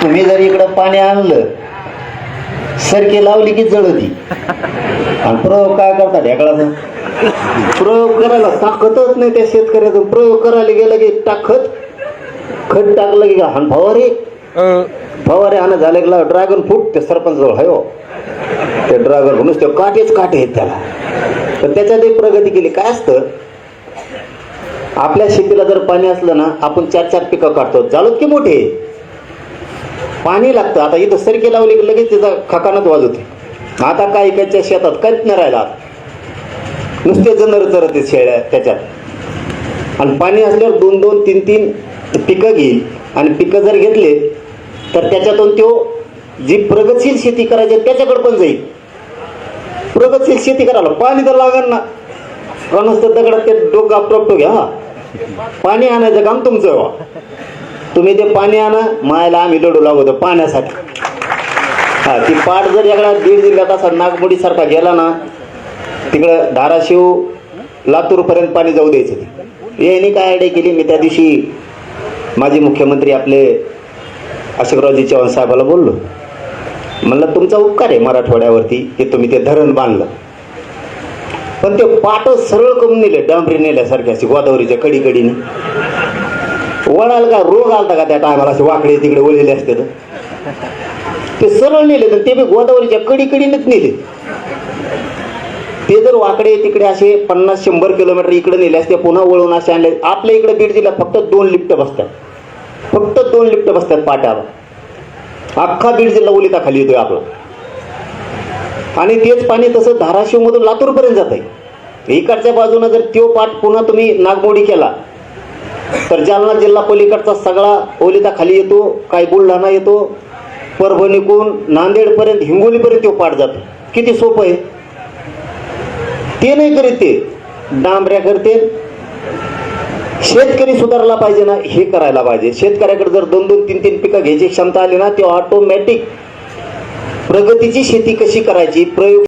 तुम्ही जर इकडं पाणी आणलं सरकी लावली की जळती आणि प्रयोग काय करता ढेकळाचा प्रयोग करायला ताकदच नाही त्या शेतकऱ्याचा प्रयोग करायला गेलं की टाकत खत टाकलं की हान फवारे हाणं झालं की ड्रॅगन फ्रूट ते सरपंच जवळ आहे हो ते ड्रॅगन फ्रूट नुसते काटेच काटे आहेत त्याला तर त्याच्यात एक प्रगती केली काय असतं आपल्या शेतीला जर पाणी असलं ना आपण 4-4 पिकं काढतो झालोत की मोठे पाणी लागतं आता इथं सरकी लावली की लगेच त्याचा खकानच वाजवते आता काय इकडच्या शेतात काहीच नाही राहिला नुसते जनावर चरत शेळ्या त्याच्यात आणि पाणी असल्यावर 2-2, 3-3 पिकं घेईल आणि पिकं जर घेतले तर त्याच्यातून तो जी प्रगतशील शेती करायची त्याच्याकडे पण जाईल प्रगतशील शेती करायला पाणी तर लागणार ना का नुसतं दगडात ते डोकं आपटो घ्या पाणी आणायचं काम तुमचं तुम्ही ते पाणी आणा मायला आम्ही लढू लागतो पाण्यासाठी हा ती पाट जर एकडा बीड जिल्ह्यात असा नागमोडी सारखा गेला ना तिकडं धाराशिव लातूरपर्यंत पाणी जाऊ द्यायचं यांनी काय आयडिया केली मी त्या दिवशी माजी मुख्यमंत्री आपले अशोकरावजी चव्हाण साहेबाला बोललो म्हणलं तुमचा उपकार आहे मराठवाड्यावरती की तुम्ही ते धरण बांधलं पण ते पाट सरळ करून नेले डांबरी नेल्यासारखे असे गोदावरीच्या कडीकडीने वळाल का रोग आलता का त्या टायमाला असे वाकडे तिकडे वळलेले असते तर ते सरळ नेले तर ते बी गोदावरीच्या कडीकडीनेच नेले ते जर वाकडे तिकडे असे 50-100 किलोमीटर इकडे नेले असते पुन्हा वळून असे आणले आपल्या इकडे बीड जिल्ह्यात फक्त 2 लिफ्ट बसतात फक्त 2 लिफ्ट बसतात पाट्यावर अख्खा बीड जिल्हा ओलिता खाली येतोय आपला आणि तेच पाणी तसं धाराशिव मधून लातूर पर्यंत जात आहे इकडच्या बाजूने जर तो पाट पुन्हा तुम्ही नागमोडी केला तर जालना जिल्हा पलीकडचा सगळा ओलिता खाली येतो काय बुलढाणा येतो परभणीकून नांदेड पर्यंत हिंगोली पर्यंत तो पाट जातो किती सोपं आहे ते नाही करीत ते डांबऱ्या करते शेतकरी सुधारला पाहिजे ना हे करायला पाहिजे शेतकऱ्याकडे जर 2-2, 3-3 पिकं घ्यायची क्षमता आली ना ती ऑटोमॅटिक प्रगतीची शेती कशी करायची प्रयोग